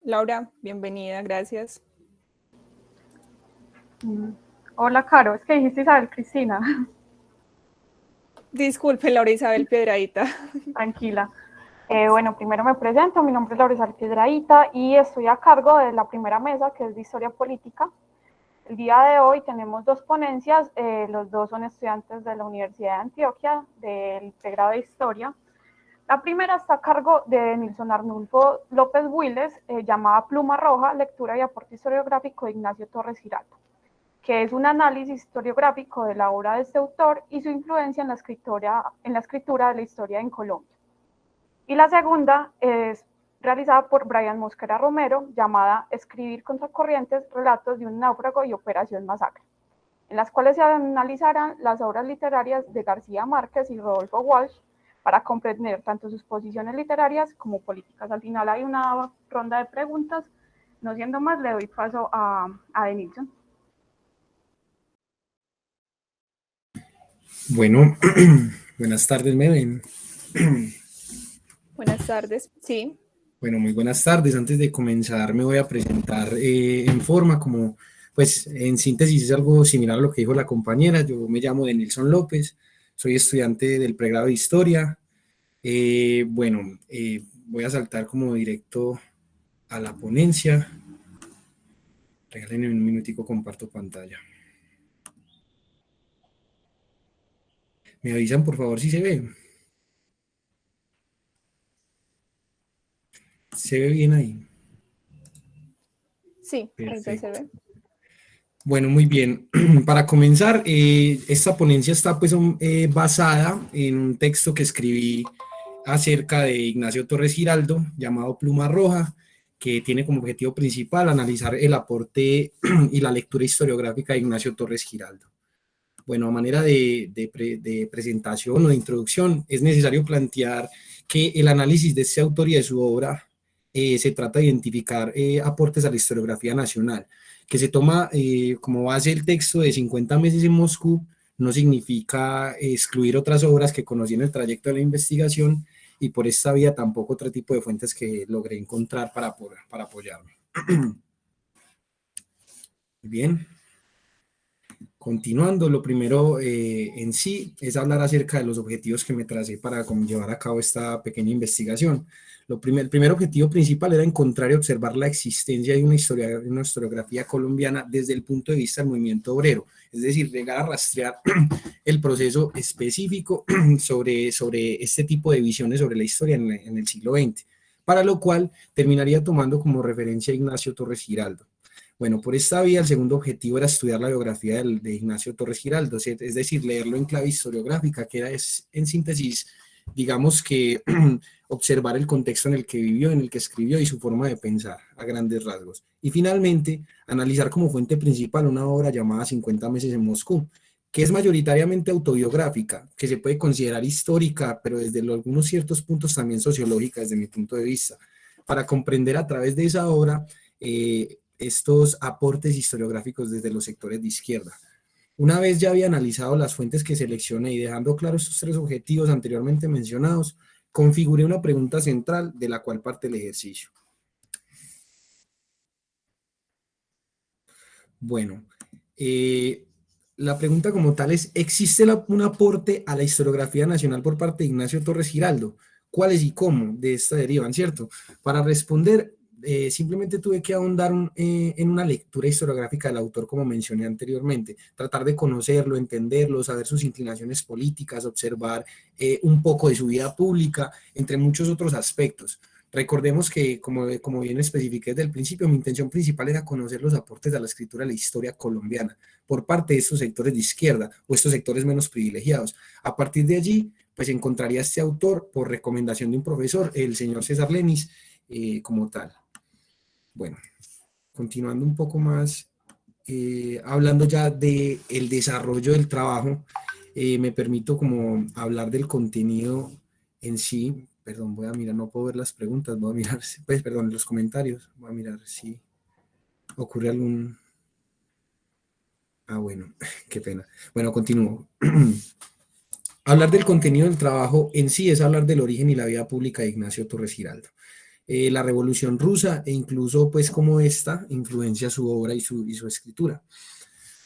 Laura, bienvenida, gracias. Hola, Caro, es que dijiste Isabel Cristina. Disculpe, Laura Isabel Piedradita. Tranquila. Bueno, primero me presento, mi nombre es Laura Isabel Piedrahita y estoy a cargo de la primera mesa, que es de Historia Política. El día de hoy tenemos dos ponencias, los dos son estudiantes de la Universidad de Antioquia, del pregrado de Historia. La primera está a cargo de Nilson Arnulfo López Willes, llamada Pluma Roja, lectura y aporte historiográfico de Ignacio Torres Giraldo, que es un análisis historiográfico de la obra de este autor y su influencia en la escritura de la historia en Colombia. Y la segunda es realizada por Brian Mosquera Romero, llamada Escribir contracorrientes, relatos de un náufrago y Operación Masacre, en las cuales se analizarán las obras literarias de García Márquez y Rodolfo Walsh para comprender tanto sus posiciones literarias como políticas. Al final hay una ronda de preguntas. No siendo más, le doy paso a Denilson. Bueno, buenas tardes, ¿me ven? Buenas tardes, sí. Bueno, muy buenas tardes. Antes de comenzar me voy a presentar en forma como, pues en síntesis es algo similar a lo que dijo la compañera. Yo me llamo Denilson López, soy estudiante del pregrado de Historia. Voy a saltar como directo a la ponencia. Regálenme un minutico, comparto pantalla. ¿Me avisan por favor si se ve? ¿Se ve bien ahí? Sí, ahí ya se Perfecto. ve. Bueno, muy bien. Para comenzar, esta ponencia está pues basada en un texto que escribí acerca de Ignacio Torres Giraldo, llamado Pluma Roja, que tiene como objetivo principal analizar el aporte y la lectura historiográfica de Ignacio Torres Giraldo. Bueno, a manera de presentación o de introducción, es necesario plantear que el análisis de este autor y de su obra se trata de identificar aportes a la historiografía nacional, que se toma como base el texto de 50 meses en Moscú, no significa excluir otras obras que conocí en el trayecto de la investigación y por esta vía tampoco otro tipo de fuentes que logré encontrar para apoyarme. Bien. Continuando, lo primero en sí es hablar acerca de los objetivos que me tracé para llevar a cabo esta pequeña investigación. El primer objetivo principal era encontrar y observar la existencia de una historiografía colombiana desde el punto de vista del movimiento obrero, es decir, llegar a rastrear el proceso específico sobre este tipo de visiones sobre la historia en el siglo XX, para lo cual terminaría tomando como referencia a Ignacio Torres Giraldo. Bueno, por esta vía el segundo objetivo era estudiar la biografía de Ignacio Torres Giraldo, es decir, leerlo en clave historiográfica, que era en síntesis, digamos que observar el contexto en el que vivió, en el que escribió y su forma de pensar a grandes rasgos. Y finalmente, analizar como fuente principal una obra llamada 50 meses en Moscú, que es mayoritariamente autobiográfica, que se puede considerar histórica, pero desde algunos ciertos puntos también sociológica desde mi punto de vista, para comprender a través de esa obra estos aportes historiográficos desde los sectores de izquierda. Una vez ya había analizado las fuentes que seleccioné y dejando claros estos tres objetivos anteriormente mencionados, configuré una pregunta central de la cual parte el ejercicio. Bueno, la pregunta como tal es, ¿existe un aporte a la historiografía nacional por parte de Ignacio Torres Giraldo? ¿Cuáles y cómo de esta derivan, cierto? Para responder, simplemente tuve que ahondar en una lectura historiográfica del autor, como mencioné anteriormente, tratar de conocerlo, entenderlo, saber sus inclinaciones políticas, observar un poco de su vida pública, entre muchos otros aspectos. Recordemos que, como bien especifiqué desde el principio, mi intención principal era conocer los aportes a la escritura de la historia colombiana por parte de estos sectores de izquierda o estos sectores menos privilegiados. A partir de allí, pues encontraría a este autor por recomendación de un profesor, el señor César Lenis, como tal. Bueno, continuando un poco más, hablando ya del desarrollo del trabajo, me permito como hablar del contenido en sí. Perdón, voy a mirar, no puedo ver las preguntas, voy a mirar, pues, perdón, los comentarios, voy a mirar si ocurre algún... Ah, bueno, qué pena. Bueno, continúo. Hablar del contenido del trabajo en sí es hablar del origen y la vida pública de Ignacio Torres Giraldo. la Revolución Rusa e incluso pues cómo esta influencia su obra y su escritura.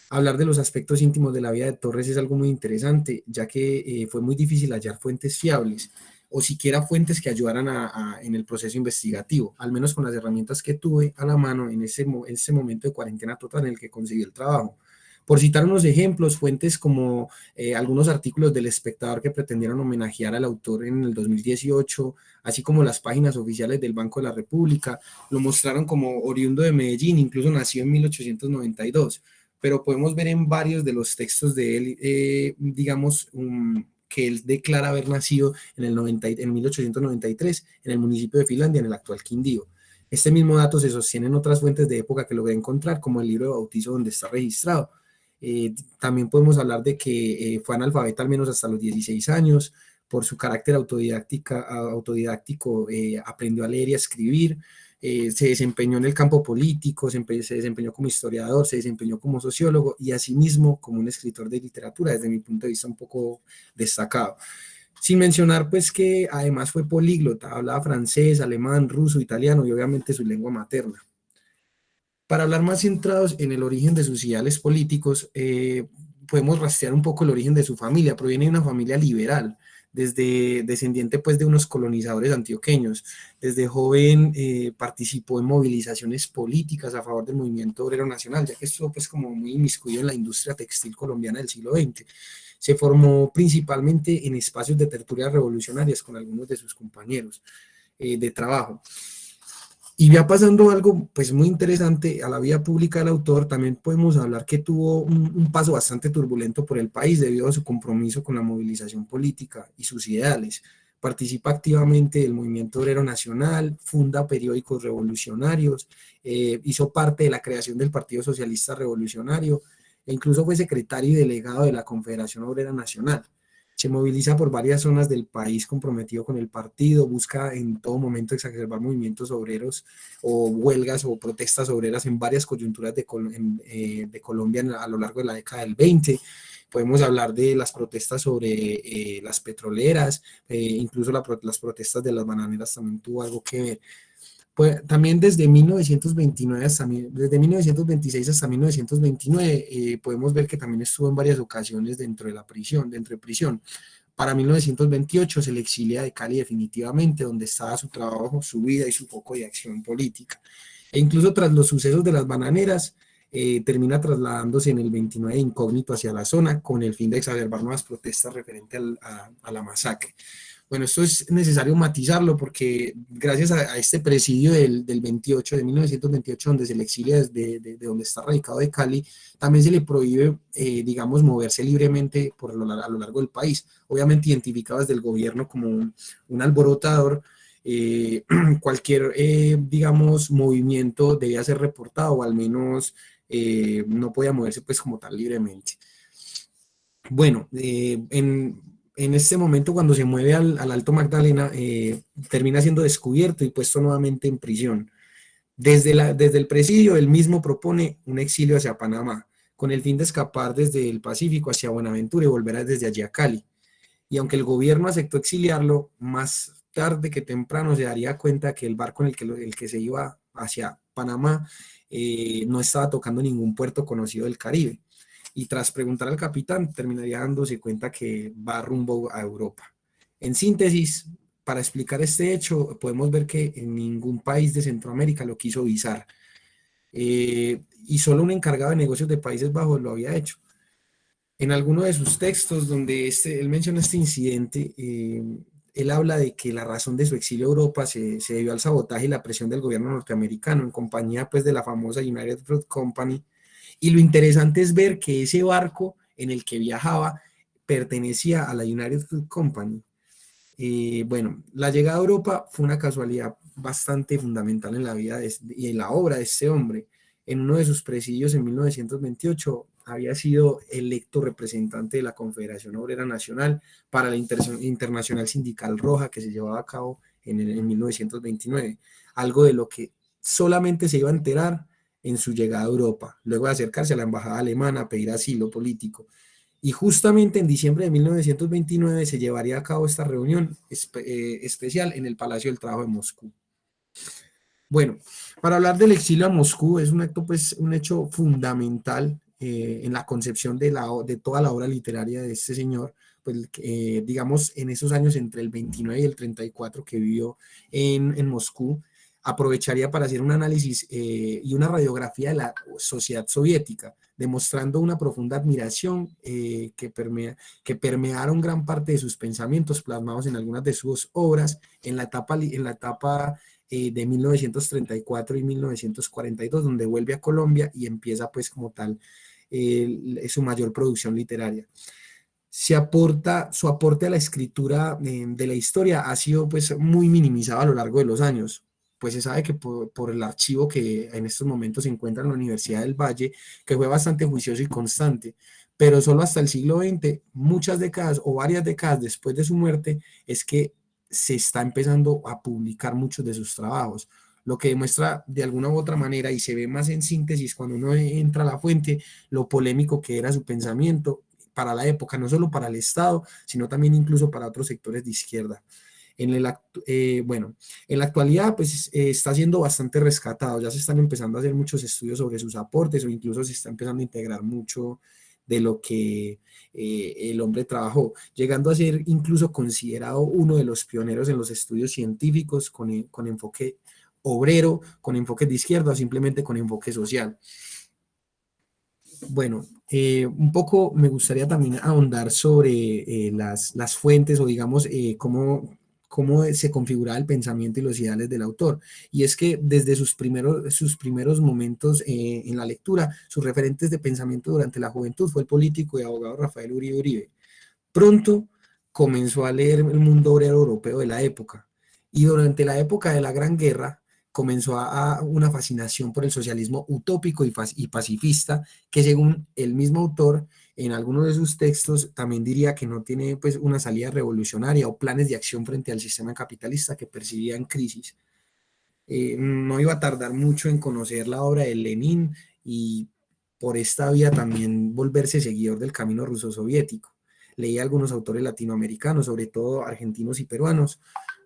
Hablar de los aspectos íntimos de la vida de Torres es algo muy interesante, ya que fue muy difícil hallar fuentes fiables o siquiera fuentes que ayudaran en el proceso investigativo, al menos con las herramientas que tuve a la mano en ese momento de cuarentena total en el que conseguí el trabajo. Por citar unos ejemplos, fuentes como algunos artículos del Espectador que pretendieron homenajear al autor en el 2018, así como las páginas oficiales del Banco de la República, lo mostraron como oriundo de Medellín, incluso nació en 1892, pero podemos ver en varios de los textos de él, digamos, que él declara haber nacido en 1893 en el municipio de Finlandia, en el actual Quindío. Este mismo dato se sostiene en otras fuentes de época que logré encontrar, como el libro de bautizo donde está registrado. También podemos hablar de que fue analfabeta al menos hasta los 16 años, por su carácter autodidáctico aprendió a leer y a escribir, se desempeñó en el campo político, se desempeñó como historiador, se desempeñó como sociólogo y asimismo como un escritor de literatura, desde mi punto de vista un poco destacado. Sin mencionar pues que además fue políglota, hablaba francés, alemán, ruso, italiano y obviamente su lengua materna. Para hablar más centrados en el origen de sus ideales políticos, podemos rastrear un poco el origen de su familia. Proviene de una familia liberal, desde descendiente pues de unos colonizadores antioqueños. Desde joven participó en movilizaciones políticas a favor del movimiento obrero nacional, ya que estuvo pues como muy inmiscuido en la industria textil colombiana del siglo XX. Se formó principalmente en espacios de tertulias revolucionarias con algunos de sus compañeros de trabajo. Y ya pasando algo pues muy interesante a la vida pública del autor, también podemos hablar que tuvo un paso bastante turbulento por el país debido a su compromiso con la movilización política y sus ideales. Participa activamente del movimiento obrero nacional, funda periódicos revolucionarios, hizo parte de la creación del Partido Socialista Revolucionario e incluso fue secretario y delegado de la Confederación Obrera Nacional. Se moviliza por varias zonas del país comprometido con el partido, busca en todo momento exacerbar movimientos obreros o huelgas o protestas obreras en varias coyunturas de Colombia a lo largo de la década del 20. Podemos hablar de las protestas sobre las petroleras, incluso las protestas de las bananeras también tuvo algo que ver. Pues, también desde 1929 desde 1926 hasta 1929 podemos ver que también estuvo en varias ocasiones dentro de prisión. Para 1928 se le exilia de Cali definitivamente, donde estaba su trabajo, su vida y su foco de acción política. E incluso tras los sucesos de las bananeras, termina trasladándose en el 29 de incógnito hacia la zona con el fin de exacerbar nuevas protestas referente a la masacre. Bueno, esto es necesario matizarlo porque gracias a este presidio del 28, de 1928, donde se le exilia desde donde está radicado de Cali, también se le prohíbe, digamos, moverse libremente a lo largo del país. Obviamente identificado desde el gobierno como un alborotador, cualquier, digamos, movimiento debía ser reportado o al menos no podía moverse pues como tal libremente. Bueno, en este momento cuando se mueve al Alto Magdalena, termina siendo descubierto y puesto nuevamente en prisión. Desde el presidio, él mismo propone un exilio hacia Panamá, con el fin de escapar desde el Pacífico hacia Buenaventura y volver desde allí a Cali. Y aunque el gobierno aceptó exiliarlo, más tarde que temprano se daría cuenta que el barco en el que se iba hacia Panamá no estaba tocando ningún puerto conocido del Caribe. Y tras preguntar al capitán, terminaría dándose cuenta que va rumbo a Europa. En síntesis, para explicar este hecho, podemos ver que en ningún país de Centroamérica lo quiso visar. Y solo un encargado de negocios de Países Bajos lo había hecho. En alguno de sus textos, donde él menciona este incidente, él habla de que la razón de su exilio a Europa se debió al sabotaje y la presión del gobierno norteamericano, en compañía pues, de la famosa United Fruit Company. Y lo interesante es ver que ese barco en el que viajaba pertenecía a la United Fruit Company. Bueno, la llegada a Europa fue una casualidad bastante fundamental en la vida y en la obra de este hombre. En uno de sus presidios en 1928 había sido electo representante de la Confederación Obrera Nacional para la Internacional Sindical Roja que se llevaba a cabo en 1929, algo de lo que solamente se iba a enterar en su llegada a Europa, luego de acercarse a la embajada alemana a pedir asilo político. Y justamente en diciembre de 1929 se llevaría a cabo esta reunión especial en el Palacio del Trabajo de Moscú. Bueno, para hablar del exilio a Moscú es un acto, pues, un hecho fundamental en la concepción de toda la obra literaria de este señor, pues, digamos, en esos años entre el 29 y el 34 que vivió en Moscú, aprovecharía para hacer un análisis y una radiografía de la sociedad soviética, demostrando una profunda admiración que permearon gran parte de sus pensamientos plasmados en algunas de sus obras en la etapa de 1934 y 1942, donde vuelve a Colombia y empieza pues como tal su mayor producción literaria. Su aporte a la escritura de la historia ha sido pues muy minimizado a lo largo de los años. Pues se sabe que por el archivo que en estos momentos se encuentra en la Universidad del Valle, que fue bastante juicioso y constante, pero solo hasta el siglo XX, muchas décadas o varias décadas después de su muerte, es que se está empezando a publicar muchos de sus trabajos, lo que demuestra de alguna u otra manera, y se ve más en síntesis cuando uno entra a la fuente, lo polémico que era su pensamiento para la época, no solo para el Estado, sino también incluso para otros sectores de izquierda. Bueno, en la actualidad pues está siendo bastante rescatado, ya se están empezando a hacer muchos estudios sobre sus aportes o incluso se está empezando a integrar mucho de lo que el hombre trabajó, llegando a ser incluso considerado uno de los pioneros en los estudios científicos con enfoque obrero, con enfoque de izquierda o simplemente con enfoque social. Bueno, un poco me gustaría también ahondar sobre las fuentes o digamos cómo se configuraba el pensamiento y los ideales del autor. Y es que desde sus primeros momentos en la lectura, sus referentes de pensamiento durante la juventud fue el político y abogado Rafael Uribe Uribe. Pronto comenzó a leer el mundo obrero europeo de la época y durante la época de la Gran Guerra comenzó a una fascinación por el socialismo utópico y pacifista que según el mismo autor en algunos de sus textos también diría que no tiene pues una salida revolucionaria o planes de acción frente al sistema capitalista que percibía en crisis. No iba a tardar mucho en conocer la obra de Lenin y por esta vía también volverse seguidor del camino ruso-soviético. Leí a algunos autores latinoamericanos, sobre todo argentinos y peruanos,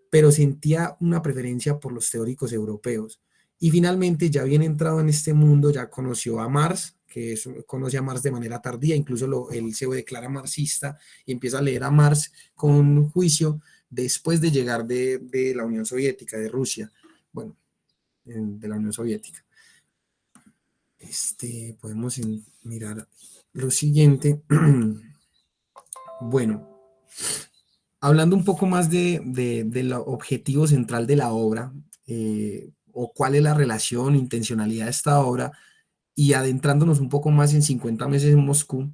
pero sentía una preferencia por los teóricos europeos. Y finalmente, ya bien entrado en este mundo, ya conoció a Marx, conoce a Marx de manera tardía, incluso él se declara marxista y empieza a leer a Marx con juicio después de llegar de la Unión Soviética, de Rusia, bueno, de la Unión Soviética. Podemos mirar lo siguiente. Bueno, hablando un poco más del objetivo central de la obra, o cuál es la relación, intencionalidad de esta obra, y adentrándonos un poco más en 50 meses en Moscú,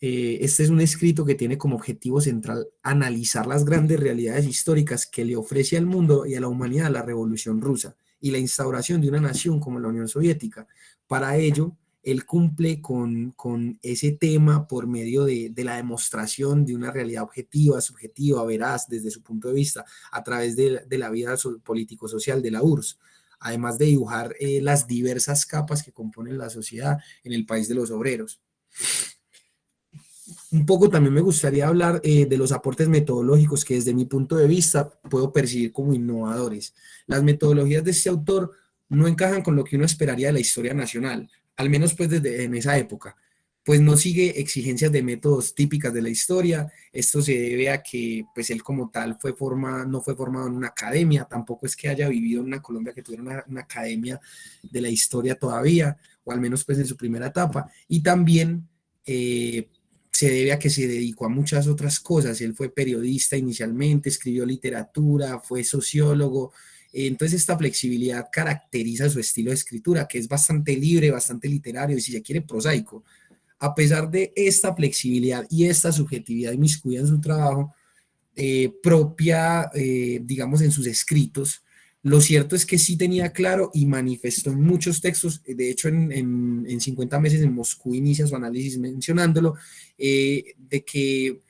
este es un escrito que tiene como objetivo central analizar las grandes realidades históricas que le ofrece al mundo y a la humanidad la Revolución Rusa y la instauración de una nación como la Unión Soviética. Para ello, él cumple con ese tema por medio de la demostración de una realidad objetiva, subjetiva, veraz desde su punto de vista, a través de la vida político-social de la URSS, además de dibujar las diversas capas que componen la sociedad en el país de los obreros. Un poco también me gustaría hablar de los aportes metodológicos que desde mi punto de vista puedo percibir como innovadores. Las metodologías de este autor no encajan con lo que uno esperaría de la historia nacional, al menos pues desde en esa época, pues no sigue exigencias de métodos típicas de la historia. Esto se debe a que pues él como tal no fue formado en una academia, tampoco es que haya vivido en una Colombia que tuviera una academia de la historia todavía, o al menos pues en su primera etapa, y también se debe a que se dedicó a muchas otras cosas. Él fue periodista inicialmente, escribió literatura, fue sociólogo. Entonces esta flexibilidad caracteriza su estilo de escritura, que es bastante libre, bastante literario y si se quiere prosaico. A pesar de esta flexibilidad y esta subjetividad inmiscuida en su trabajo, propia, digamos, en sus escritos, lo cierto es que sí tenía claro y manifestó en muchos textos. De hecho, en 50 meses en Moscú inicia su análisis mencionándolo, de que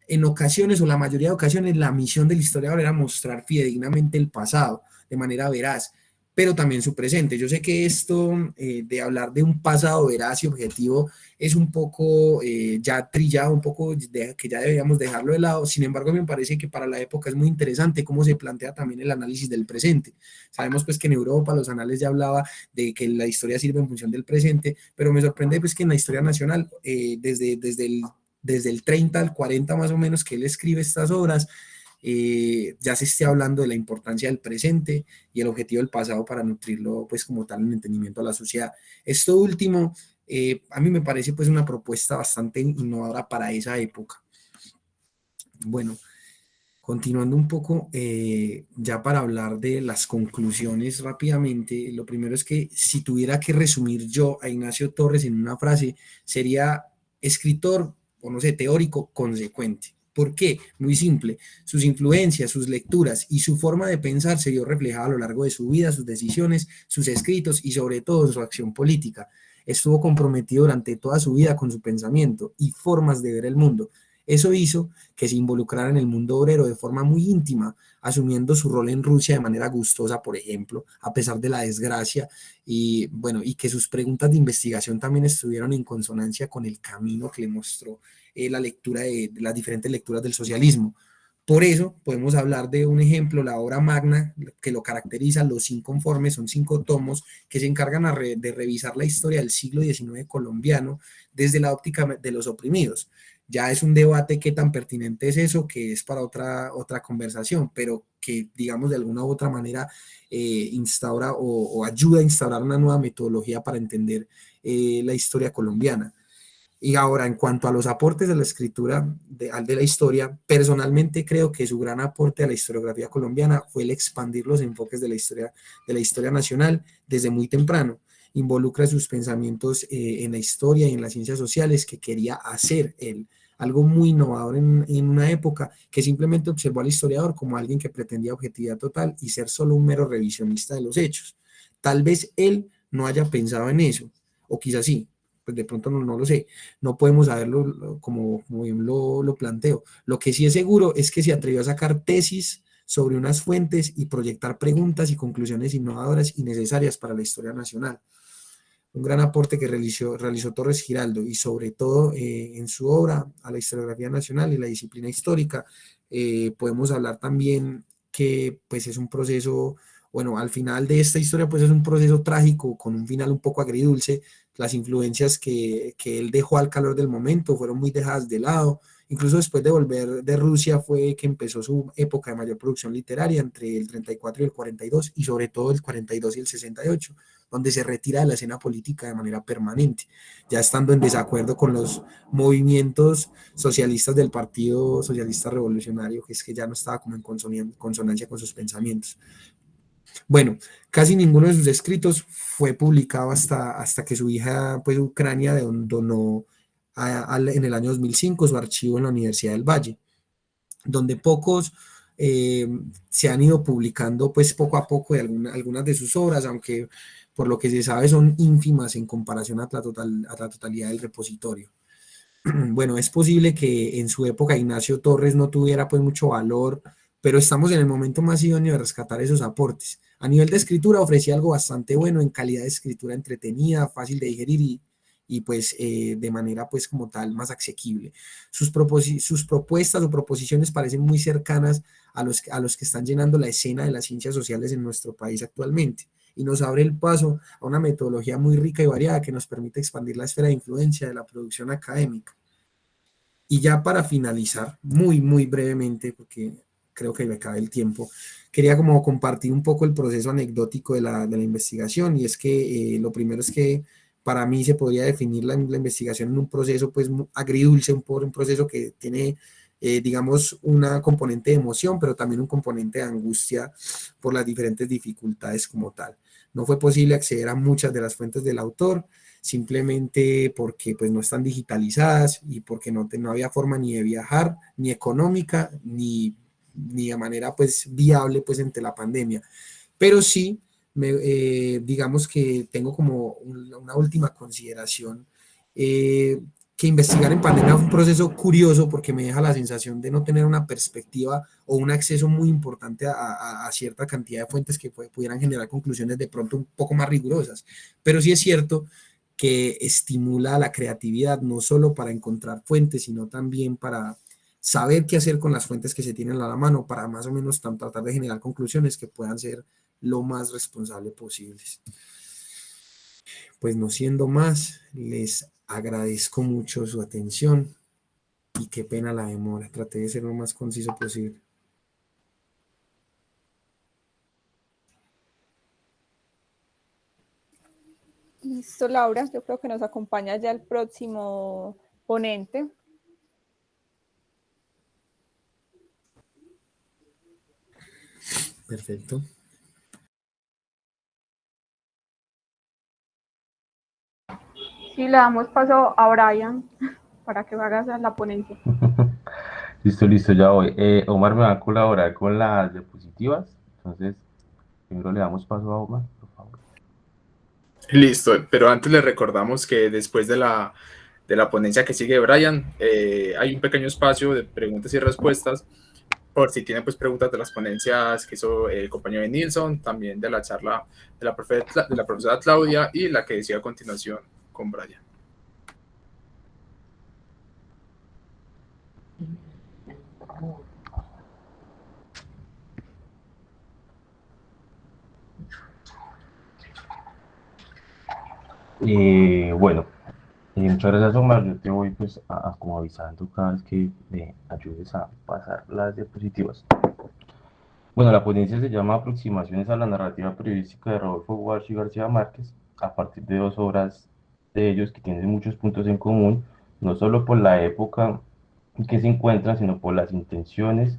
en ocasiones, o la mayoría de ocasiones, la misión del historiador era mostrar fidedignamente el pasado, de manera veraz, pero también su presente. Yo sé que esto de hablar de un pasado veraz y objetivo es un poco ya trillado, un poco que ya deberíamos dejarlo de lado. Sin embargo, me parece que para la época es muy interesante cómo se plantea también el análisis del presente. Sabemos pues que en Europa los anales ya hablaba de que la historia sirve en función del presente, pero me sorprende pues que en la historia nacional, desde el 30 al 40 más o menos que él escribe estas obras, ya se esté hablando de la importancia del presente y el objetivo del pasado para nutrirlo pues como tal en entendimiento a la sociedad. Esto último, a mí me parece pues una propuesta bastante innovadora para esa época. Bueno, continuando un poco, ya para hablar de las conclusiones rápidamente, lo primero es que si tuviera que resumir yo a Ignacio Torres en una frase, sería escritor, o no sé, teórico consecuente. ¿Por qué? Muy simple. Sus influencias, sus lecturas y su forma de pensar se vio reflejada a lo largo de su vida, sus decisiones, sus escritos y sobre todo su acción política. Estuvo comprometido durante toda su vida con su pensamiento y formas de ver el mundo. Eso hizo que se involucrara en el mundo obrero de forma muy íntima, asumiendo su rol en Rusia de manera gustosa, por ejemplo, a pesar de la desgracia, y bueno, y que sus preguntas de investigación también estuvieron en consonancia con el camino que le mostró la lectura de las diferentes lecturas del socialismo. Por eso podemos hablar de un ejemplo, la obra magna que lo caracteriza, Los Inconformes, son 5 tomos que se encargan de revisar la historia del siglo XIX colombiano desde la óptica de los oprimidos. Ya es un debate qué tan pertinente es eso, que es para otra conversación, pero que digamos de alguna u otra manera instaura o ayuda a instaurar una nueva metodología para entender la historia colombiana. Y ahora, en cuanto a los aportes de la escritura de la historia, personalmente creo que su gran aporte a la historiografía colombiana fue el expandir los enfoques de la historia nacional desde muy temprano. Involucra sus pensamientos en la historia y en las ciencias sociales que quería hacer él. Algo muy innovador en una época que simplemente observó al historiador como alguien que pretendía objetividad total y ser solo un mero revisionista de los hechos. Tal vez él no haya pensado en eso, o quizás sí, pues de pronto no lo sé, no podemos saberlo como bien lo planteo. Lo que sí es seguro es que se atrevió a sacar tesis sobre unas fuentes y proyectar preguntas y conclusiones innovadoras y necesarias para la historia nacional. Un gran aporte que realizó Torres Giraldo y sobre todo en su obra a la historiografía nacional y la disciplina histórica, podemos hablar también que pues es un proceso, bueno, al final de esta historia pues es un proceso trágico con un final un poco agridulce. Las influencias que él dejó al calor del momento fueron muy dejadas de lado. Incluso después de volver de Rusia fue que empezó su época de mayor producción literaria entre el 34 y el 42 y sobre todo el 42 y el 68, donde se retira de la escena política de manera permanente, ya estando en desacuerdo con los movimientos socialistas del Partido Socialista Revolucionario, que es que ya no estaba como en consonancia con sus pensamientos. Bueno, casi ninguno de sus escritos fue publicado hasta que su hija, pues Ucrania, donó en el año 2005 su archivo en la Universidad del Valle, donde pocos se han ido publicando pues poco a poco de algunas de sus obras, aunque por lo que se sabe son ínfimas en comparación a la totalidad del repositorio. Bueno, es posible que en su época Ignacio Torres no tuviera pues mucho valor, pero estamos en el momento más idóneo de rescatar esos aportes. A nivel de escritura ofrecía algo bastante bueno en calidad de escritura entretenida, fácil de digerir y pues de manera pues como tal más asequible. Sus propuestas o proposiciones parecen muy cercanas a los que están llenando la escena de las ciencias sociales en nuestro país actualmente y nos abre el paso a una metodología muy rica y variada que nos permite expandir la esfera de influencia de la producción académica. Y ya para finalizar, muy brevemente, porque creo que me cabe el tiempo, quería como compartir un poco el proceso anecdótico de la investigación, y es que lo primero es que para mí se podría definir la investigación en un proceso pues agridulce, un proceso que tiene, digamos, una componente de emoción, pero también un componente de angustia por las diferentes dificultades como tal. No fue posible acceder a muchas de las fuentes del autor, simplemente porque pues no están digitalizadas y porque no había forma ni de viajar, ni económica, ni de manera pues viable pues entre la pandemia. Pero sí, digamos que tengo como una última consideración, que que investigar en pandemia fue un proceso curioso porque me deja la sensación de no tener una perspectiva o un acceso muy importante a cierta cantidad de fuentes que pudieran generar conclusiones de pronto un poco más rigurosas. Pero sí es cierto que estimula la creatividad, no solo para encontrar fuentes, sino también para saber qué hacer con las fuentes que se tienen a la mano, para más o menos tratar de generar conclusiones que puedan ser lo más responsables posibles. Pues no siendo más, les agradezco mucho su atención y qué pena la demora. Traté de ser lo más conciso posible. Listo, Laura. Yo creo que nos acompaña ya el próximo ponente. Perfecto. Sí, le damos paso a Brian para que haga la ponencia. Listo, ya voy. Omar me va a colaborar con las diapositivas. Entonces, primero le damos paso a Omar, por favor. Listo, pero antes le recordamos que después de la ponencia que sigue Brian, hay un pequeño espacio de preguntas y respuestas, por si tienen pues preguntas de las ponencias que hizo el compañero de Nilsson, también de la charla de la profesora Claudia y la que decía a continuación con Brian. Bueno, muchas gracias, Omar. Yo te voy pues como avisando cada vez que me ayudes a pasar las diapositivas. Bueno, la ponencia se llama Aproximaciones a la narrativa periodística de Rodolfo Walsh y García Márquez, a partir de dos obras de ellos que tienen muchos puntos en común, no solo por la época en que se encuentran, sino por las intenciones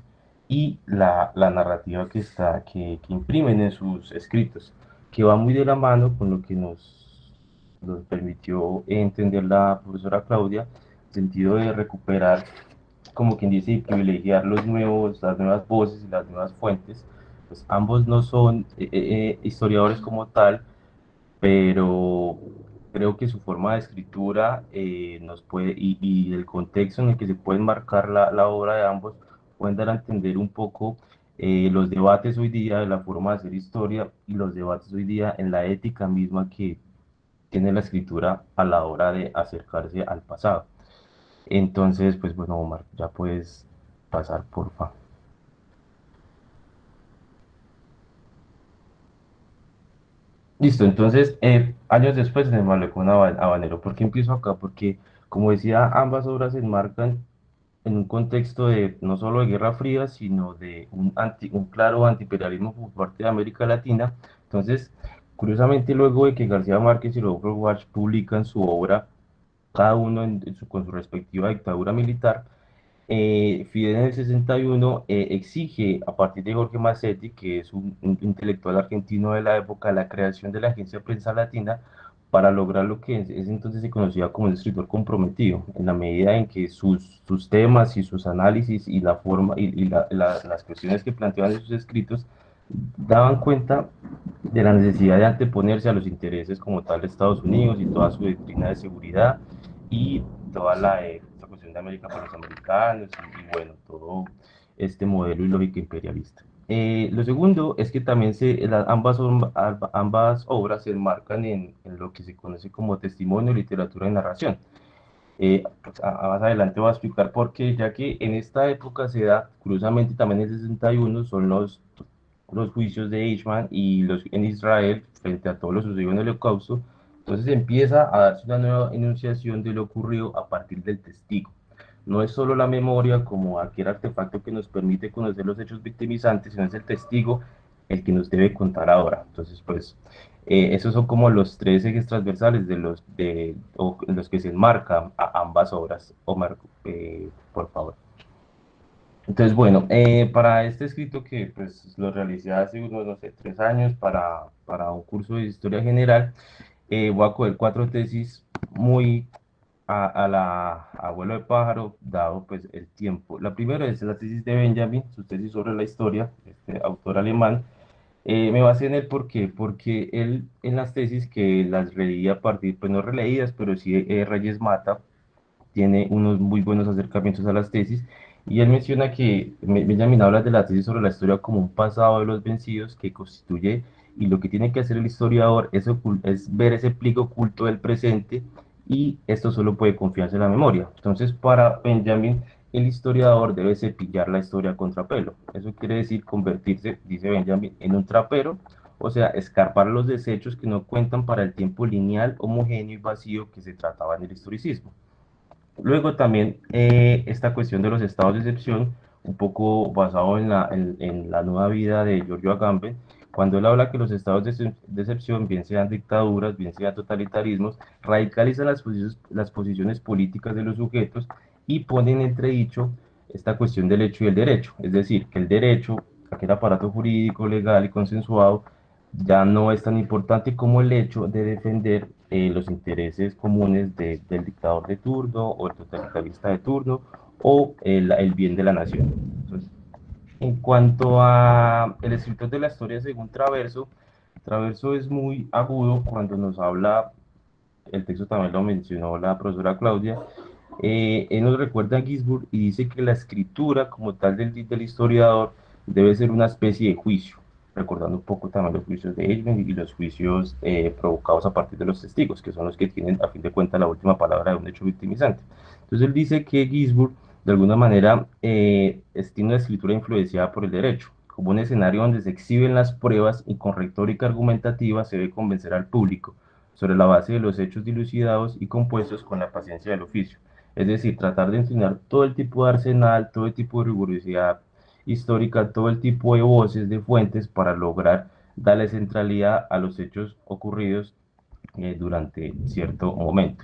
y la narrativa que imprimen en sus escritos, que va muy de la mano con lo que nos permitió entender la profesora Claudia, en el sentido de recuperar, como quien dice, y privilegiar las nuevas voces y las nuevas fuentes. Pues ambos no son historiadores como tal, pero creo que su forma de escritura nos puede, y el contexto en el que se puede enmarcar la obra de ambos, pueden dar a entender un poco los debates hoy día de la forma de hacer historia y los debates hoy día en la ética misma que tiene la escritura a la hora de acercarse al pasado. Entonces, pues bueno, Omar, ya puedes pasar, porfa. Listo, entonces, años después en el malecón habanero. ¿Por qué empiezo acá? Porque, como decía, ambas obras se enmarcan en un contexto de no solo de Guerra Fría, sino de un claro antiimperialismo por parte de América Latina. Entonces, curiosamente, luego de que García Márquez y Rodolfo Walsh publican su obra, cada uno con su respectiva dictadura militar, Fidel en el 61 exige a partir de Jorge Massetti, que es un intelectual argentino de la época, la creación de la Agencia de Prensa Latina para lograr lo que en ese entonces se conocía como un escritor comprometido, en la medida en que sus temas y sus análisis y la forma las cuestiones que planteaban en sus escritos daban cuenta de la necesidad de anteponerse a los intereses como tal de Estados Unidos y toda su doctrina de seguridad y toda esta cuestión de América para los americanos y bueno, todo este modelo y lógica imperialista. Lo segundo es que también ambas obras se enmarcan en lo que se conoce como testimonio, literatura y narración. Pues más adelante voy a explicar por qué, ya que en esta época se da, curiosamente también en el 61, son los juicios de Eichmann y en Israel frente a todo lo sucedido en el Holocausto. Entonces empieza a darse una nueva enunciación de lo ocurrido a partir del testigo. No es solo la memoria como aquel artefacto que nos permite conocer los hechos victimizantes, sino es el testigo el que nos debe contar ahora. Entonces, pues, esos son como los tres ejes transversales en los que se enmarcan a ambas obras. Omar, por favor. Entonces, bueno, para este escrito que pues lo realicé hace unos, no sé, 3 años para un curso de historia general, voy a coger 4 tesis muy a la abuelo de pájaro, dado pues el tiempo. La primera es la tesis de Benjamin, su tesis sobre la historia, este autor alemán. Me basé en él porque él en las tesis que las leía a partir, pues no releídas, pero sí Reyes Mata, tiene unos muy buenos acercamientos a las tesis, y él menciona que Benjamin habla de la tesis sobre la historia como un pasado de los vencidos que constituye, y lo que tiene que hacer el historiador es ver ese pliego oculto del presente, y esto solo puede confiarse en la memoria. Entonces, para Benjamin, el historiador debe cepillar la historia con trapelo. Eso quiere decir convertirse, dice Benjamin, en un trapero, o sea, escarpar los desechos que no cuentan para el tiempo lineal, homogéneo y vacío que se trataba en el historicismo. Luego también esta cuestión de los estados de excepción, un poco basado en la nueva vida de Giorgio Agamben, cuando él habla que los estados de excepción, bien sean dictaduras, bien sean totalitarismos, radicalizan las posiciones políticas de los sujetos y ponen en entredicho esta cuestión del hecho y el derecho. Es decir, que el derecho, aquel aparato jurídico, legal y consensuado, ya no es tan importante como el hecho de defender los intereses comunes del dictador de turno o el totalitarista de turno o el bien de la nación. Entonces, en cuanto a el escritor de la historia según Traverso, Traverso es muy agudo cuando nos habla, el texto también lo mencionó la profesora Claudia, él nos recuerda a Ginsburg y dice que la escritura como tal del historiador debe ser una especie de juicio, recordando un poco también los juicios de Eichmann y los juicios provocados a partir de los testigos, que son los que tienen a fin de cuentas la última palabra de un hecho victimizante. Entonces él dice que Ginsburg de alguna manera tiene una escritura influenciada por el derecho, como un escenario donde se exhiben las pruebas y con retórica argumentativa se debe convencer al público sobre la base de los hechos dilucidados y compuestos con la paciencia del oficio. Es decir, tratar de enseñar todo el tipo de arsenal, todo el tipo de rigurosidad histórica, todo el tipo de voces, de fuentes para lograr darle centralidad a los hechos ocurridos durante cierto momento.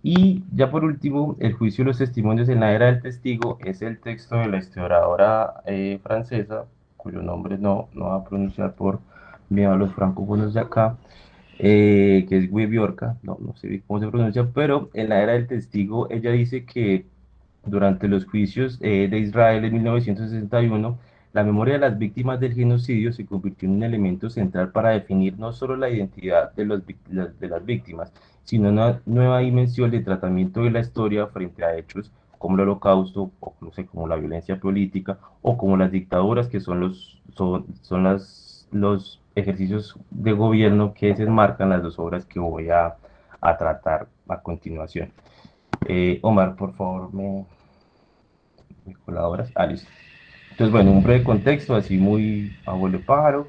Y ya por último, el juicio de los testimonios en la era del testigo es el texto de la historiadora francesa, cuyo nombre no va a pronunciar por miedo a los francófonos de acá, que es Gueviorca, no sé cómo se pronuncia, pero en la era del testigo ella dice que durante los juicios de Israel en 1961, la memoria de las víctimas del genocidio se convirtió en un elemento central para definir no solo la identidad de las víctimas, sino una nueva dimensión de tratamiento de la historia frente a hechos como el Holocausto, o no sé, como la violencia política, o como las dictaduras, que son los ejercicios de gobierno que se enmarcan las dos obras que voy a tratar a continuación. Omar, por favor, me colaboras. Listo. Entonces, bueno, un breve contexto, así muy a vuelo de pájaro.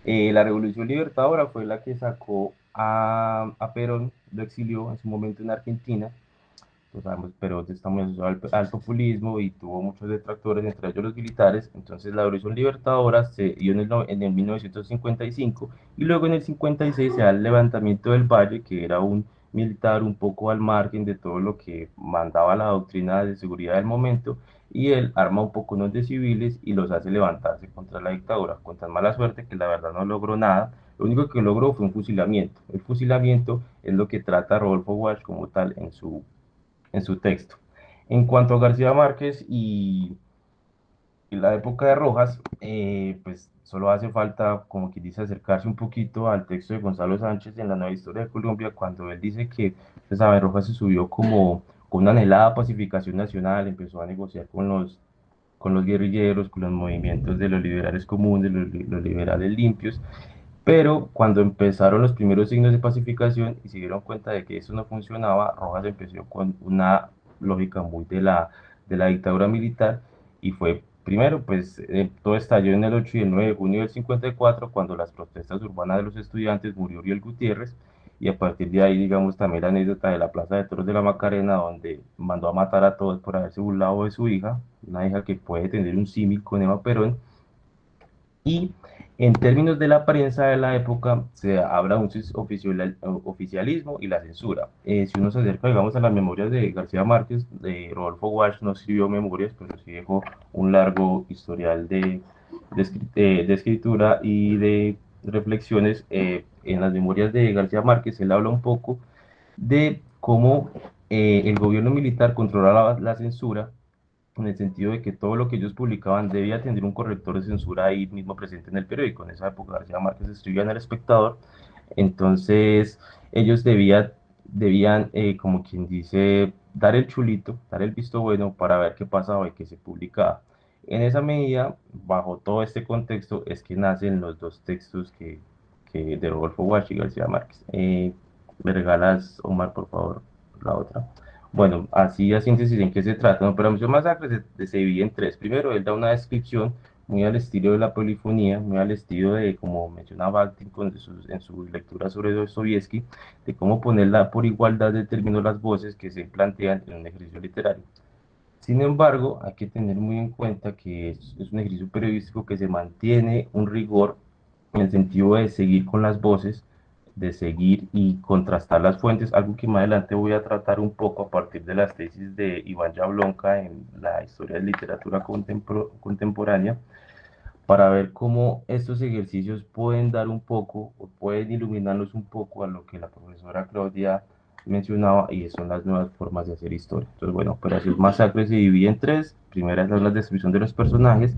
La Revolución Libertadora fue la que sacó a Perón, lo exilió en su momento en Argentina. Pues sabemos, Perón está muy asociado al populismo y tuvo muchos detractores, entre ellos los militares. Entonces, la Revolución Libertadora se dio en el 1955 y luego en el 56 se da el levantamiento del Valle, que era un militar un poco al margen de todo lo que mandaba la doctrina de seguridad del momento, y él arma un poco unos de civiles y los hace levantarse contra la dictadura, con tan mala suerte que la verdad no logró nada. Lo único que logró fue un fusilamiento. El fusilamiento es lo que trata Rodolfo Walsh como tal en su texto. En cuanto a García Márquez y la época de Rojas, pues solo hace falta, como quien dice, acercarse un poquito al texto de Gonzalo Sánchez en la Nueva Historia de Colombia, cuando él dice que, pues, a ver, Rojas se subió como con una anhelada pacificación nacional, empezó a negociar con los guerrilleros, con los movimientos de los liberales comunes, los liberales limpios, pero cuando empezaron los primeros signos de pacificación y se dieron cuenta de que eso no funcionaba, Rojas empezó con una lógica muy de la dictadura militar, y fue primero, pues todo estalló en el 8 y el 9 de junio del 54, cuando las protestas urbanas de los estudiantes, murió Uriel Gutiérrez, y a partir de ahí, digamos, también la anécdota de la Plaza de Toros de la Macarena, donde mandó a matar a todos por haberse burlado de su hija, una hija que puede tener un símil con Eva Perón. Y en términos de la prensa de la época, se habla de un oficialismo y la censura. Si uno se acerca, digamos, a las memorias de García Márquez, de Rodolfo Walsh no escribió memorias, pero sí dejó un largo historial de escritura y de reflexiones. En las memorias de García Márquez, él habla un poco de cómo el gobierno militar controlaba la censura, en el sentido de que todo lo que ellos publicaban debía tener un corrector de censura ahí mismo presente en el periódico. En esa época García Márquez escribía en El Espectador, entonces ellos debían como quien dice, dar el chulito, dar el visto bueno para ver qué pasaba y qué se publicaba. En esa medida, bajo todo este contexto, es que nacen los dos textos que de Rodolfo Walsh y García Márquez. ¿Me regalas, Omar, por favor, la otra? Bueno, así a síntesis, ¿en qué se trata? No, pero Operación Masacre se divide en tres. Primero, él da una descripción muy al estilo de la polifonía, muy al estilo de, como mencionaba Actin en su lectura sobre Dostoyevsky, de cómo ponerla por igualdad de términos las voces que se plantean en un ejercicio literario. Sin embargo, hay que tener muy en cuenta que es un ejercicio periodístico que se mantiene un rigor en el sentido de seguir con las voces, de seguir y contrastar las fuentes, algo que más adelante voy a tratar un poco a partir de las tesis de Iván Jablonka en la historia de literatura contemporánea, para ver cómo estos ejercicios pueden dar un poco o pueden iluminarnos un poco a lo que la profesora Claudia mencionaba y son las nuevas formas de hacer historia. Entonces, bueno, Operación Masacre se divide en tres. Primera es la descripción de los personajes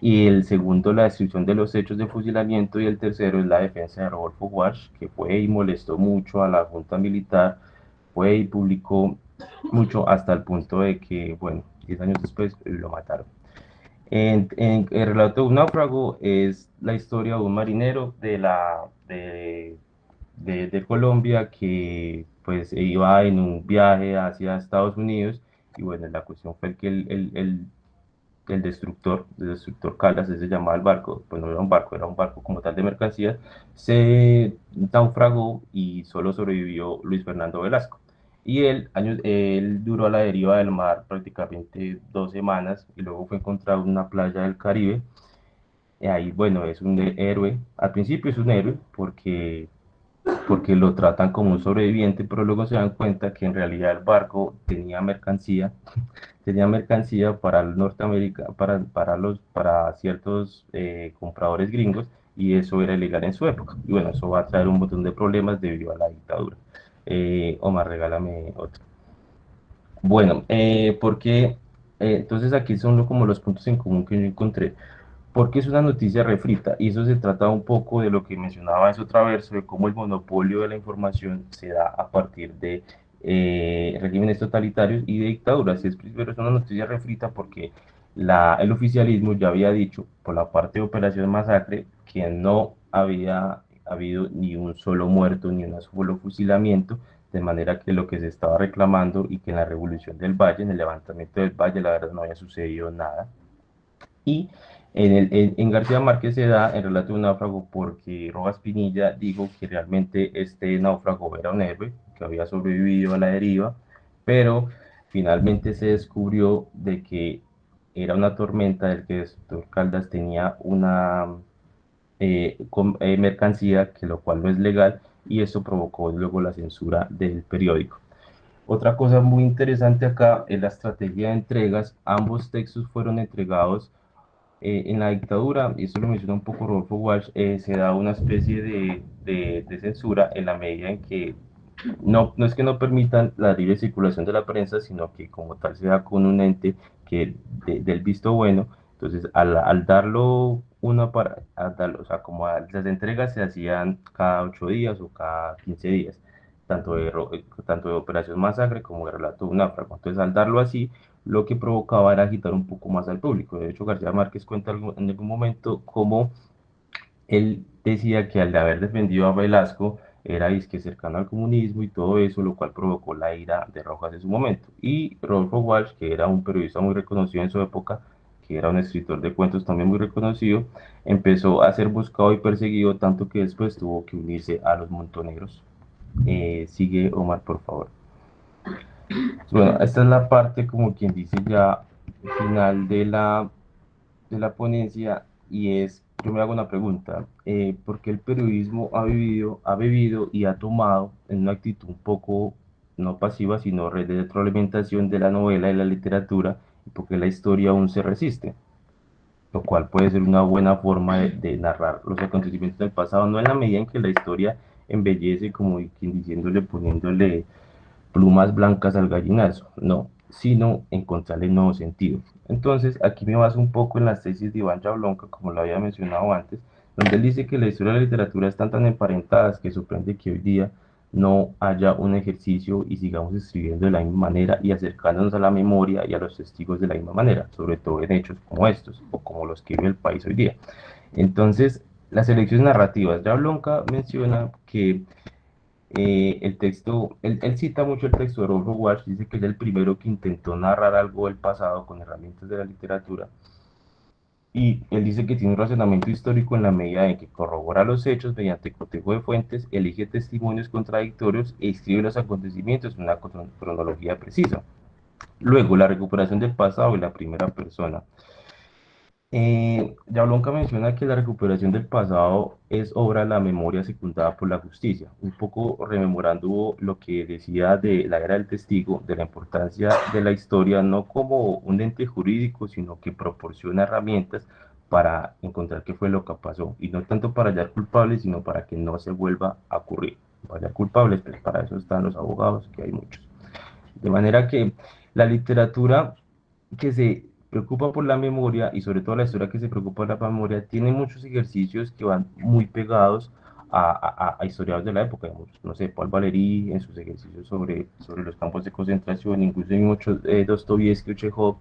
y el segundo la descripción de los hechos de fusilamiento y el tercero es la defensa de Rodolfo Walsh, que fue y molestó mucho a la junta militar, fue y publicó mucho hasta el punto de que, bueno, 10 años después lo mataron. El relato de un náufrago es la historia de un marinero de Colombia que pues iba en un viaje hacia Estados Unidos y bueno, la cuestión fue que el destructor Caldas, se llamaba el barco, pues no era un barco como tal de mercancías, se naufragó y solo sobrevivió Luis Fernando Velasco. Y él duró a la deriva del mar prácticamente 2 semanas y luego fue encontrado en una playa del Caribe. Y ahí, bueno, es un héroe. Al principio es un héroe porque lo tratan como un sobreviviente, pero luego se dan cuenta que en realidad el barco tenía mercancía para el Norteamérica, para ciertos compradores gringos, y eso era ilegal en su época. Y bueno, eso va a traer un montón de problemas debido a la dictadura. Omar, regálame otro. Bueno, porque entonces aquí son como los puntos en común que yo encontré. Porque es una noticia refrita, y eso se trata un poco de lo que mencionaba en su traverso, de cómo el monopolio de la información se da a partir de regímenes totalitarios y de dictaduras. Pero es una noticia refrita porque el oficialismo ya había dicho por la parte de Operación Masacre que no había habido ni un solo muerto ni un solo fusilamiento, de manera que lo que se estaba reclamando y que en la revolución del Valle, en el levantamiento del Valle, la verdad no había sucedido nada. Y en García Márquez se da el relato de un náufrago porque Rojas Pinilla dijo que realmente este náufrago era un héroe, que había sobrevivido a la deriva, pero finalmente se descubrió de que era una tormenta del que el destructor Caldas tenía una mercancía, que lo cual no es legal, y eso provocó luego la censura del periódico. Otra cosa muy interesante acá es la estrategia de entregas. Ambos textos fueron entregados en la dictadura, y eso lo menciona un poco Rodolfo Walsh. Se da una especie de censura en la medida en que no es que no permitan la libre circulación de la prensa, sino que como tal se da con un ente del visto bueno. Entonces, al darlo o sea, las entregas se hacían cada 8 días o cada 15 días, tanto de Operación Masacre como de Relato de un Náufrago. Entonces, al darlo así, lo que provocaba era agitar un poco más al público. De hecho, García Márquez cuenta en algún momento cómo él decía que al haber defendido a Velasco era disque cercano al comunismo y todo eso, lo cual provocó la ira de Rojas en su momento. Y Rodolfo Walsh, que era un periodista muy reconocido en su época, que era un escritor de cuentos también muy reconocido, empezó a ser buscado y perseguido, tanto que después tuvo que unirse a los montoneros. Sigue, Omar, por favor. Bueno, esta es la parte, como quien dice, ya final de la ponencia, y yo me hago una pregunta: ¿por qué el periodismo ha bebido y ha tomado en una actitud un poco no pasiva, sino de retroalimentación de la novela y la literatura, y por qué la historia aún se resiste? Lo cual puede ser una buena forma de narrar los acontecimientos del pasado, no en la medida en que la historia embellece, como quien diciéndole, poniéndole plumas blancas al gallinazo, no, sino encontrarle nuevos sentidos. Entonces, aquí me baso un poco en las tesis de Iván Jablonka, como lo había mencionado antes, donde él dice que la historia y la literatura están tan emparentadas que sorprende que hoy día no haya un ejercicio y sigamos escribiendo de la misma manera y acercándonos a la memoria y a los testigos de la misma manera, sobre todo en hechos como estos o como los que vive el país hoy día. Entonces, las elecciones narrativas, ya Blonka menciona que el texto, él cita mucho el texto de Rodolfo Walsh, dice que es el primero que intentó narrar algo del pasado con herramientas de la literatura, y él dice que tiene un razonamiento histórico en la medida en que corrobora los hechos mediante cotejo de fuentes, elige testimonios contradictorios e escribe los acontecimientos en una cronología precisa. Luego, la recuperación del pasado y la primera persona. Yablonka menciona que la recuperación del pasado es obra de la memoria secundada por la justicia, un poco rememorando lo que decía de la era del testigo, de la importancia de la historia no como un ente jurídico, sino que proporciona herramientas para encontrar qué fue lo que pasó, y no tanto para hallar culpables, sino para que no se vuelva a ocurrir. Para hallar culpables, pues para eso están los abogados, que hay muchos. De manera que la literatura que se preocupa por la memoria y sobre todo la historia que se preocupa por la memoria tiene muchos ejercicios que van muy pegados a historiadores de la época, digamos, no sé, Paul Valéry en sus ejercicios sobre los campos de concentración, incluso en muchos Dostoyevsky o Chekhov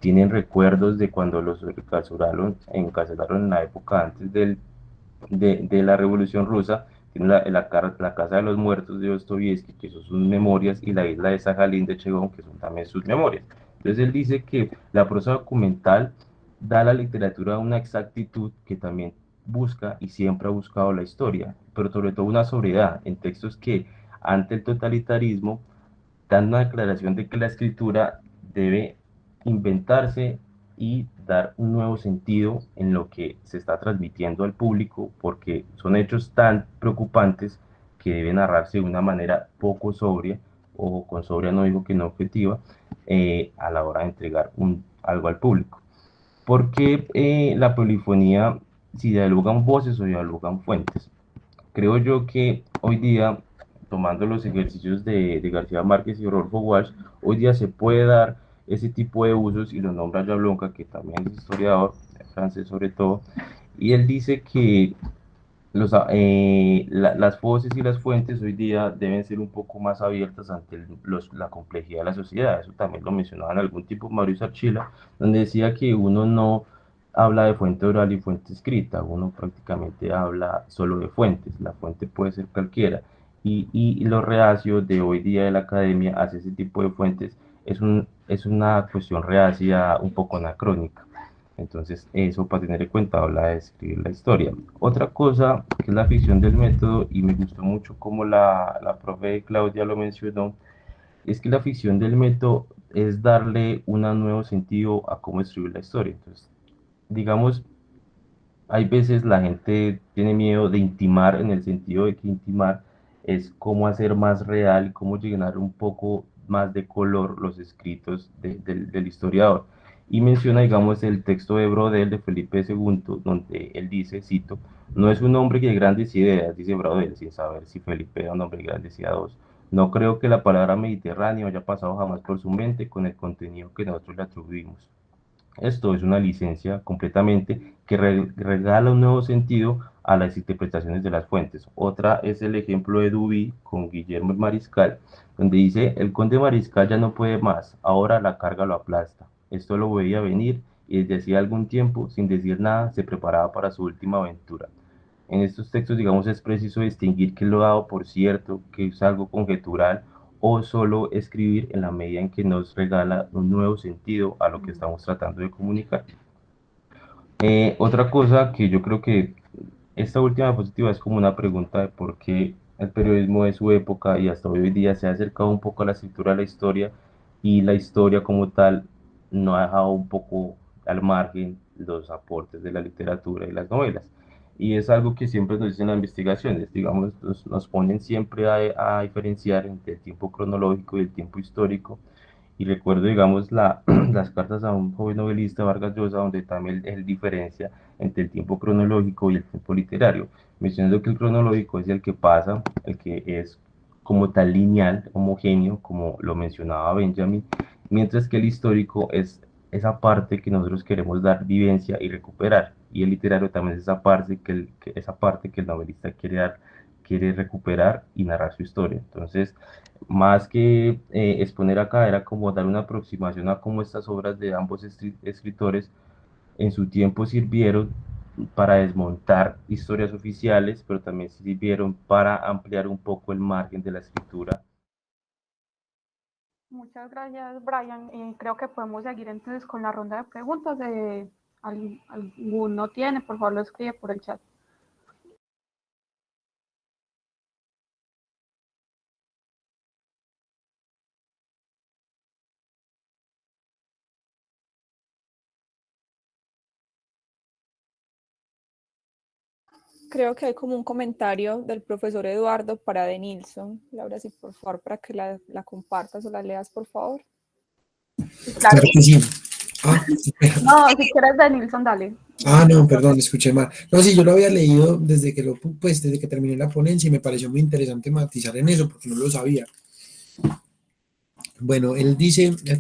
tienen recuerdos de cuando los encarcelaron en la época antes de la Revolución Rusa. Tiene la Casa de los Muertos de Dostoyevsky, que son sus memorias, y la isla de Sajalín de Chekhov, que son también sus memorias. Entonces él dice que la prosa documental da a la literatura una exactitud que también busca y siempre ha buscado la historia, pero sobre todo una sobriedad en textos que ante el totalitarismo dan una declaración de que la escritura debe inventarse y dar un nuevo sentido en lo que se está transmitiendo al público, porque son hechos tan preocupantes que deben narrarse de una manera poco sobria, o con sobria no digo que no objetiva, a la hora de entregar algo al público. Porque la polifonía, si dialogan voces o dialogan fuentes. Creo yo que hoy día, tomando los ejercicios de García Márquez y Rodolfo Walsh, hoy día se puede dar ese tipo de usos, y lo nombra Jablonka, que también es historiador, francés sobre todo, y él dice que las voces y las fuentes hoy día deben ser un poco más abiertas ante la complejidad de la sociedad. Eso también lo mencionaba en algún tipo Mauricio Archila, donde decía que uno no habla de fuente oral y fuente escrita, uno prácticamente habla solo de fuentes, la fuente puede ser cualquiera, y lo reacio de hoy día de la academia hacia ese tipo de fuentes es una cuestión reacia un poco anacrónica. Entonces, eso para tener en cuenta a la de escribir la historia. Otra cosa que es la ficción del método, y me gustó mucho como la profe Claudia lo mencionó, es que la ficción del método es darle un nuevo sentido a cómo escribir la historia. Entonces, digamos, hay veces la gente tiene miedo de intimar, en el sentido de que intimar es cómo hacer más real, cómo llenar un poco más de color los escritos del historiador. Y menciona, digamos, el texto de Brodel de Felipe II, donde él dice, cito, no es un hombre de grandes ideas, dice Brodel, sin saber si Felipe era un hombre de grandes ideas. No creo que la palabra Mediterráneo haya pasado jamás por su mente con el contenido que nosotros le atribuimos. Esto es una licencia completamente que regala un nuevo sentido a las interpretaciones de las fuentes. Otra es el ejemplo de Duby con Guillermo el Mariscal, donde dice, el conde Mariscal ya no puede más, ahora la carga lo aplasta. Esto lo veía venir y desde hacía algún tiempo, sin decir nada, se preparaba para su última aventura. En estos textos, digamos, es preciso distinguir qué es lo dado por cierto, qué es algo conjetural, o solo escribir en la medida en que nos regala un nuevo sentido a lo que estamos tratando de comunicar. Otra cosa que yo creo que esta última diapositiva es como una pregunta de por qué el periodismo de su época y hasta hoy día se ha acercado un poco a la escritura de la historia, y la historia como tal no ha dejado un poco al margen los aportes de la literatura y las novelas. Y es algo que siempre nos dicen las investigaciones, digamos, nos ponen siempre a diferenciar entre el tiempo cronológico y el tiempo histórico. Y recuerdo, digamos, las cartas a un joven novelista, Vargas Llosa, donde también él diferencia entre el tiempo cronológico y el tiempo literario, mencionando que el cronológico es el que pasa, el que es como tal lineal, homogéneo, como lo mencionaba Benjamin, mientras que el histórico es esa parte que nosotros queremos dar vivencia y recuperar, y el literario también es esa parte esa parte que el novelista quiere dar, quiere recuperar y narrar su historia. Entonces, más que exponer acá, era como dar una aproximación a cómo estas obras de ambos escritores en su tiempo sirvieron para desmontar historias oficiales, pero también sirvieron para ampliar un poco el margen de la escritura. Muchas gracias, Brian. Creo que podemos seguir entonces con la ronda de preguntas. ¿Alguno tiene? Por favor, lo escribe por el chat. Creo que hay como un comentario del profesor Eduardo para Denilson. Laura, sí, por favor, para que la compartas o la leas, por favor. Claro. Claro que sí. No, si quieres de Nilsson, dale. No, perdón, escuché mal. No, sí, yo lo había leído desde que desde que terminé la ponencia y me pareció muy interesante matizar en eso porque no lo sabía. Bueno, el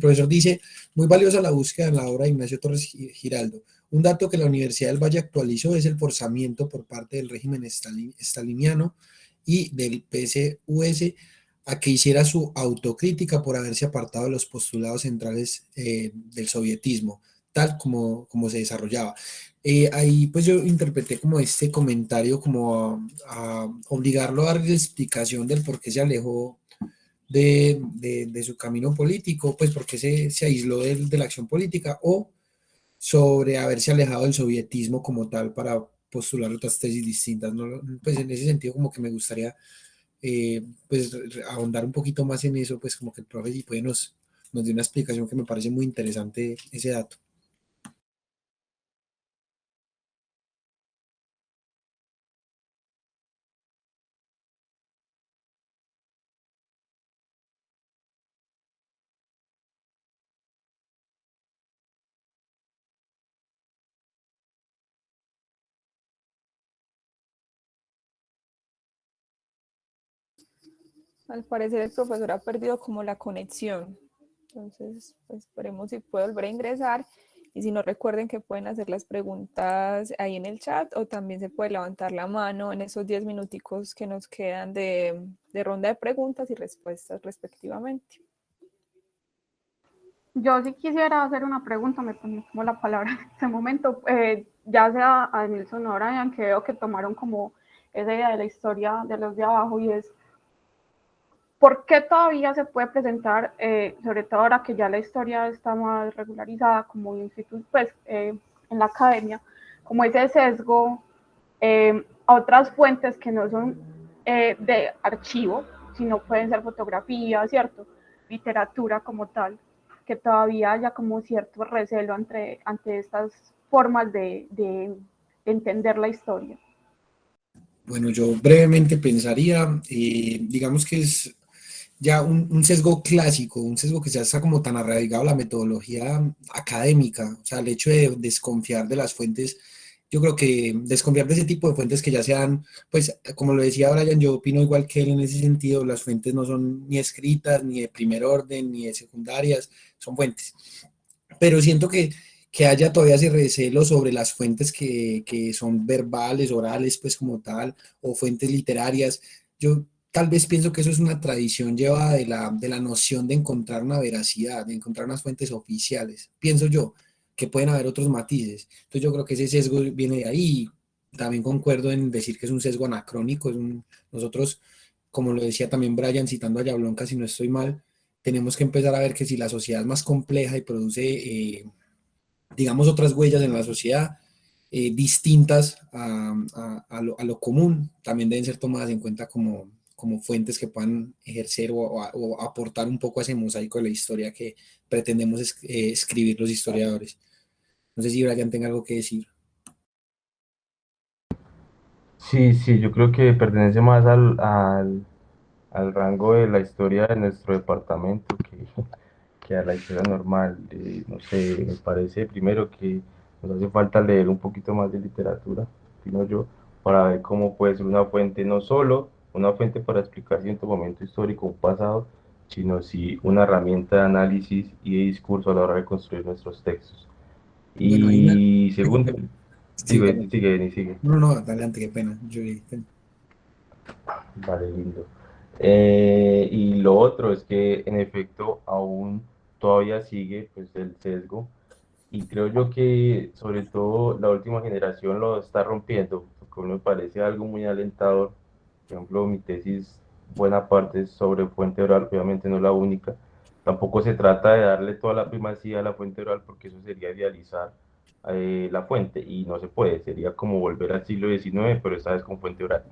profesor dice, muy valiosa la búsqueda en la obra de Ignacio Torres Giraldo. Un dato que la Universidad del Valle actualizó es el forzamiento por parte del régimen staliniano y del PSUS a que hiciera su autocrítica por haberse apartado de los postulados centrales del sovietismo, tal como se desarrollaba. Ahí pues yo interpreté como este comentario como a obligarlo a dar explicación del por qué se alejó de su camino político, pues porque se aisló de la acción política, o sobre haberse alejado del sovietismo como tal para postular otras tesis distintas, ¿no? Pues en ese sentido como que me gustaría pues ahondar un poquito más en eso, pues como que el profe si puede nos dé una explicación que me parece muy interesante ese dato. Al parecer el profesor ha perdido como la conexión. Entonces, pues, esperemos si puede volver a ingresar. Y si no, recuerden que pueden hacer las preguntas ahí en el chat o también se puede levantar la mano en esos 10 minuticos que nos quedan de ronda de preguntas y respuestas respectivamente. Yo sí quisiera hacer una pregunta, me pongo como la palabra en este momento, ya sea a Nilsson o a Brian, que veo que tomaron como esa idea de la historia de los de abajo, y es, ¿por qué todavía se puede presentar, sobre todo ahora que ya la historia está más regularizada como instituto, pues en la academia, como ese sesgo a otras fuentes que no son de archivo, sino pueden ser fotografías, ¿cierto? Literatura como tal, que todavía haya como cierto recelo ante estas formas de entender la historia? Bueno, yo brevemente pensaría, digamos que es ya un sesgo clásico, un sesgo que ya está como tan arraigado a la metodología académica, o sea, el hecho de desconfiar de las fuentes, yo creo que desconfiar de ese tipo de fuentes que ya sean, pues como lo decía Brian, yo opino igual que él en ese sentido, las fuentes no son ni escritas, ni de primer orden, ni de secundarias, son fuentes. Pero siento que haya todavía ese recelo sobre las fuentes que son verbales, orales, pues como tal, o fuentes literarias. Yo tal vez pienso que eso es una tradición llevada de la noción de encontrar una veracidad, de encontrar unas fuentes oficiales. Pienso yo que pueden haber otros matices. Entonces yo creo que ese sesgo viene de ahí. También concuerdo en decir que es un sesgo anacrónico. Nosotros, como lo decía también Brian, citando a Yablonka, si no estoy mal, tenemos que empezar a ver que si la sociedad es más compleja y produce, digamos, otras huellas en la sociedad distintas a lo común, también deben ser tomadas en cuenta como fuentes que puedan ejercer o aportar un poco a ese mosaico de la historia que pretendemos escribir los historiadores. No sé si Brian tenga algo que decir. Sí, yo creo que pertenece más al rango de la historia de nuestro departamento que a la historia normal. No sé, me parece primero que nos hace falta leer un poquito más de literatura, opino yo, para ver cómo puede ser una fuente, no solo una fuente para explicar cierto momento histórico, un pasado, sino sí una herramienta de análisis y de discurso a la hora de construir nuestros textos. Bueno, hay una... Y segundo, Sí, perdón. sigue. No, adelante, qué pena. Vale, lindo. Y lo otro es que en efecto aún todavía sigue pues el sesgo y creo yo que sobre todo la última generación lo está rompiendo, porque me parece algo muy alentador. Por ejemplo, mi tesis, buena parte es sobre fuente oral, obviamente no es la única. Tampoco se trata de darle toda la primacía a la fuente oral, porque eso sería idealizar la fuente, y no se puede, sería como volver al siglo XIX, pero esta vez con fuente oral,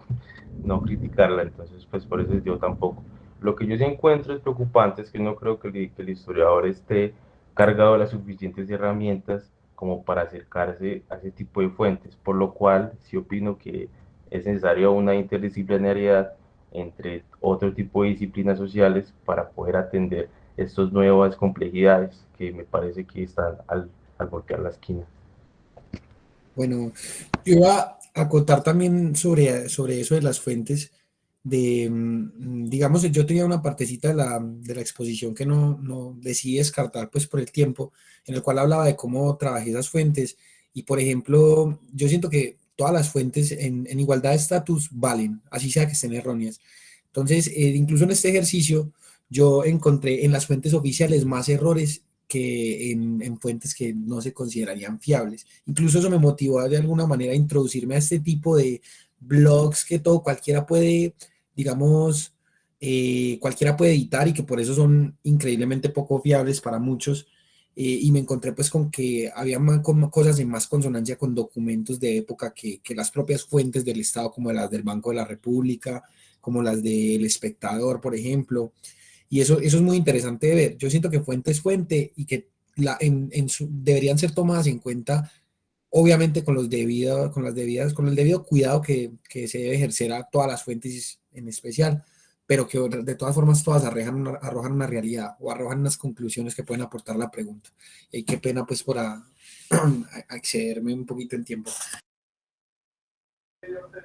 no criticarla, entonces pues por eso yo tampoco. Lo que yo sí encuentro es preocupante es que no creo que el historiador esté cargado de las suficientes herramientas como para acercarse a ese tipo de fuentes, por lo cual sí opino que es necesaria una interdisciplinariedad entre otro tipo de disciplinas sociales para poder atender estas nuevas complejidades que me parece que están al voltear la esquina. Bueno, yo iba a acotar también sobre eso de las fuentes, digamos, yo tenía una partecita de la exposición que no decidí descartar pues por el tiempo, en el cual hablaba de cómo trabajé esas fuentes y, por ejemplo, yo siento que todas las fuentes en igualdad de estatus valen, así sea que estén erróneas. Entonces, incluso en este ejercicio, yo encontré en las fuentes oficiales más errores que en fuentes que no se considerarían fiables. Incluso eso me motivó de alguna manera a introducirme a este tipo de blogs que todo cualquiera puede, digamos, cualquiera puede editar y que por eso son increíblemente poco fiables para muchos. Y me encontré pues con que había cosas en más consonancia con documentos de época que las propias fuentes del Estado, como las del Banco de la República, como las del Espectador, por ejemplo. Y eso es muy interesante de ver. Yo siento que fuente es fuente y que deberían ser tomadas en cuenta, obviamente con el debido cuidado que se debe ejercer a todas las fuentes en especial, pero que de todas formas todas arrojan una realidad o arrojan unas conclusiones que pueden aportar la pregunta. Y qué pena pues por excederme un poquito en tiempo.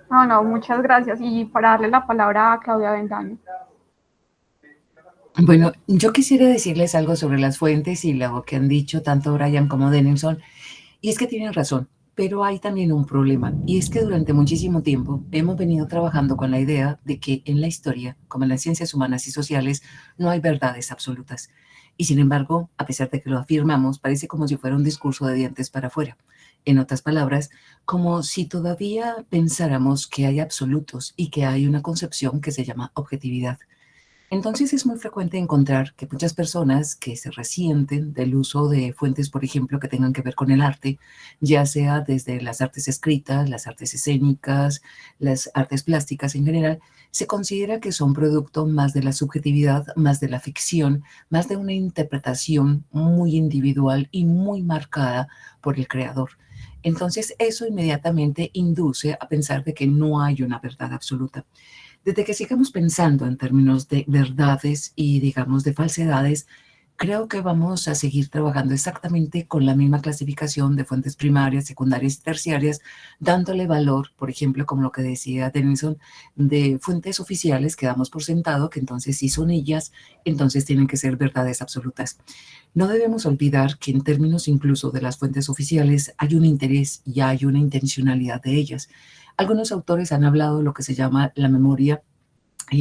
No, no, muchas gracias. Y para darle la palabra a Claudia Bendaño. Bueno, yo quisiera decirles algo sobre las fuentes y lo que han dicho tanto Brian como Denilson, y es que tienen razón, pero hay también un problema, y es que durante muchísimo tiempo hemos venido trabajando con la idea de que en la historia, como en las ciencias humanas y sociales, no hay verdades absolutas. Y sin embargo, a pesar de que lo afirmamos, parece como si fuera un discurso de dientes para afuera. En otras palabras, como si todavía pensáramos que hay absolutos y que hay una concepción que se llama objetividad. Entonces es muy frecuente encontrar que muchas personas que se resienten del uso de fuentes, por ejemplo, que tengan que ver con el arte, ya sea desde las artes escritas, las artes escénicas, las artes plásticas en general, se considera que son producto más de la subjetividad, más de la ficción, más de una interpretación muy individual y muy marcada por el creador. Entonces eso inmediatamente induce a pensar de que no hay una verdad absoluta. Desde que sigamos pensando en términos de verdades y, digamos, de falsedades, creo que vamos a seguir trabajando exactamente con la misma clasificación de fuentes primarias, secundarias y terciarias, dándole valor, por ejemplo, como lo que decía Denison, de fuentes oficiales que damos por sentado, que entonces si son ellas, entonces tienen que ser verdades absolutas. No debemos olvidar que en términos incluso de las fuentes oficiales hay un interés y hay una intencionalidad de ellas. Algunos autores han hablado de lo que se llama la memoria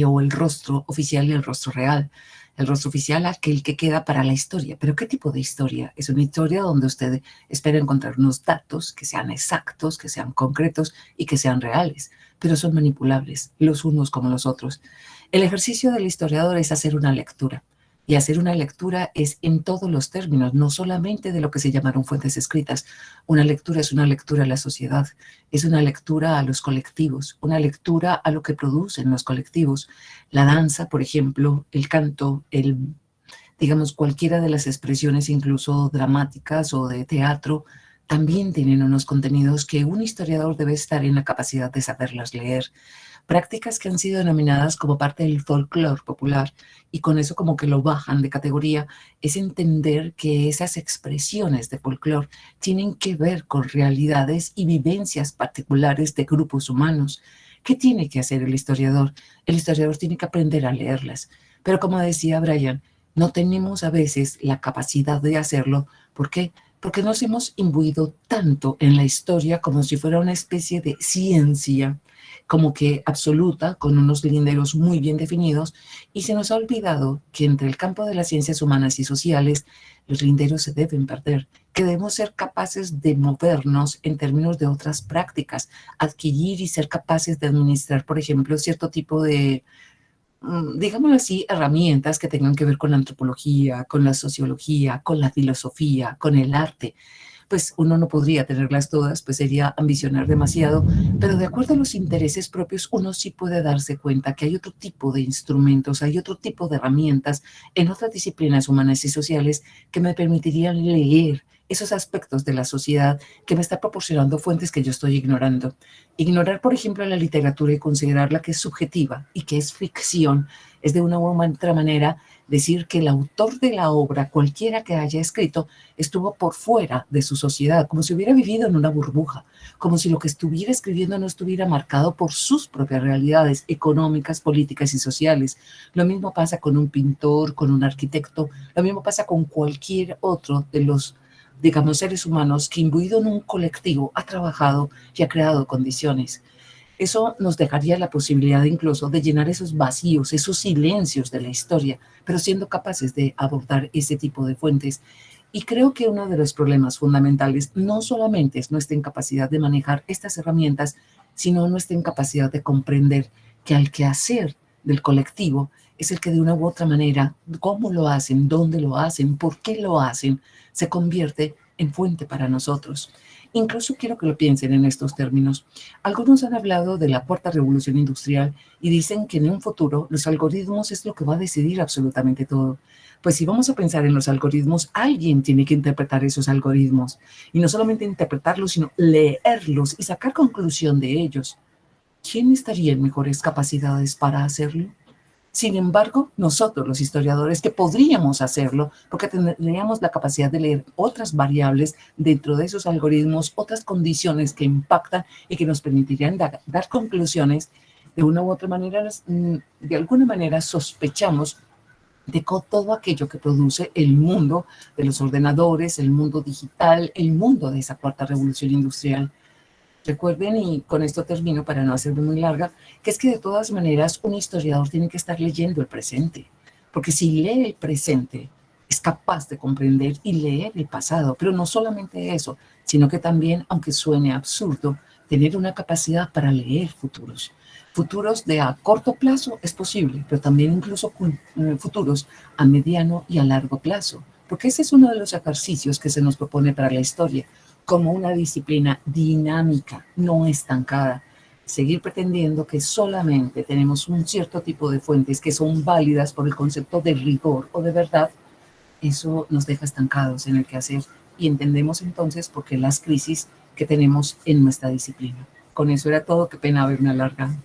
o el rostro oficial y el rostro real. El rostro oficial, aquel que queda para la historia. ¿Pero qué tipo de historia? Es una historia donde usted espera encontrar unos datos que sean exactos, que sean concretos y que sean reales, pero son manipulables, los unos como los otros. El ejercicio del historiador es hacer una lectura. Y hacer una lectura es en todos los términos, no solamente de lo que se llamaron fuentes escritas. Una lectura es una lectura a la sociedad, es una lectura a los colectivos, una lectura a lo que producen los colectivos. La danza, por ejemplo, el canto, digamos, cualquiera de las expresiones incluso dramáticas o de teatro, también tienen unos contenidos que un historiador debe estar en la capacidad de saberlas leer. Prácticas que han sido denominadas como parte del folclore popular y con eso como que lo bajan de categoría, es entender que esas expresiones de folclore tienen que ver con realidades y vivencias particulares de grupos humanos. ¿Qué tiene que hacer el historiador? El historiador tiene que aprender a leerlas. Pero como decía Brian, no tenemos a veces la capacidad de hacerlo. ¿Por qué? porque nos hemos imbuido tanto en la historia como si fuera una especie de ciencia, como que absoluta, con unos linderos muy bien definidos, y se nos ha olvidado que entre el campo de las ciencias humanas y sociales, los linderos se deben perder, que debemos ser capaces de movernos en términos de otras prácticas, adquirir y ser capaces de administrar, por ejemplo, cierto tipo de, digámoslo así, herramientas que tengan que ver con la antropología, con la sociología, con la filosofía, con el arte. Pues uno no podría tenerlas todas, pues sería ambicionar demasiado, pero de acuerdo a los intereses propios, uno sí puede darse cuenta que hay otro tipo de instrumentos, hay otro tipo de herramientas en otras disciplinas humanas y sociales que me permitirían leer esos aspectos de la sociedad que me está proporcionando fuentes que yo estoy ignorando. Ignorar, por ejemplo, la literatura y considerarla que es subjetiva y que es ficción, es de una u otra manera decir que el autor de la obra, cualquiera que haya escrito, estuvo por fuera de su sociedad, como si hubiera vivido en una burbuja, como si lo que estuviera escribiendo no estuviera marcado por sus propias realidades económicas, políticas y sociales. Lo mismo pasa con un pintor, con un arquitecto, lo mismo pasa con cualquier otro de los, digamos, seres humanos que imbuido en un colectivo ha trabajado y ha creado condiciones. Eso nos dejaría la posibilidad incluso de llenar esos vacíos, esos silencios de la historia, pero siendo capaces de abordar ese tipo de fuentes. Y creo que uno de los problemas fundamentales no solamente es nuestra incapacidad de manejar estas herramientas, sino nuestra incapacidad de comprender que al quehacer del colectivo es el que de una u otra manera, cómo lo hacen, dónde lo hacen, por qué lo hacen, se convierte en fuente para nosotros. Incluso quiero que lo piensen en estos términos. Algunos han hablado de la cuarta revolución industrial y dicen que en un futuro los algoritmos es lo que va a decidir absolutamente todo. Pues si vamos a pensar en los algoritmos, alguien tiene que interpretar esos algoritmos. Y no solamente interpretarlos, sino leerlos y sacar conclusión de ellos. ¿Quién estaría en mejores capacidades para hacerlo? Sin embargo, nosotros los historiadores que podríamos hacerlo, porque tendríamos la capacidad de leer otras variables dentro de esos algoritmos, otras condiciones que impactan y que nos permitirían dar conclusiones, de una u otra manera, de alguna manera sospechamos de todo aquello que produce el mundo de los ordenadores, el mundo digital, el mundo de esa cuarta revolución industrial. Recuerden, y con esto termino para no hacerme muy larga, que es que de todas maneras un historiador tiene que estar leyendo el presente, porque si lee el presente es capaz de comprender y leer el pasado, pero no solamente eso, sino que también, aunque suene absurdo, tener una capacidad para leer futuros. Futuros de a corto plazo es posible, pero también incluso futuros a mediano y a largo plazo, porque ese es uno de los ejercicios que se nos propone para la historia, como una disciplina dinámica, no estancada. Seguir pretendiendo que solamente tenemos un cierto tipo de fuentes que son válidas por el concepto de rigor o de verdad, eso nos deja estancados en el quehacer y entendemos entonces por qué las crisis que tenemos en nuestra disciplina. Con eso era todo, qué pena haberme alargado.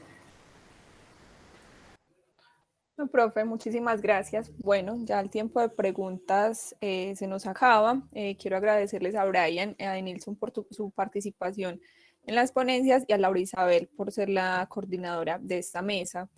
No, profe, muchísimas gracias. Bueno, ya el tiempo de preguntas se nos acaba. Quiero agradecerles a Brian, a Denilson por su participación en las ponencias y a Laura Isabel por ser la coordinadora de esta mesa.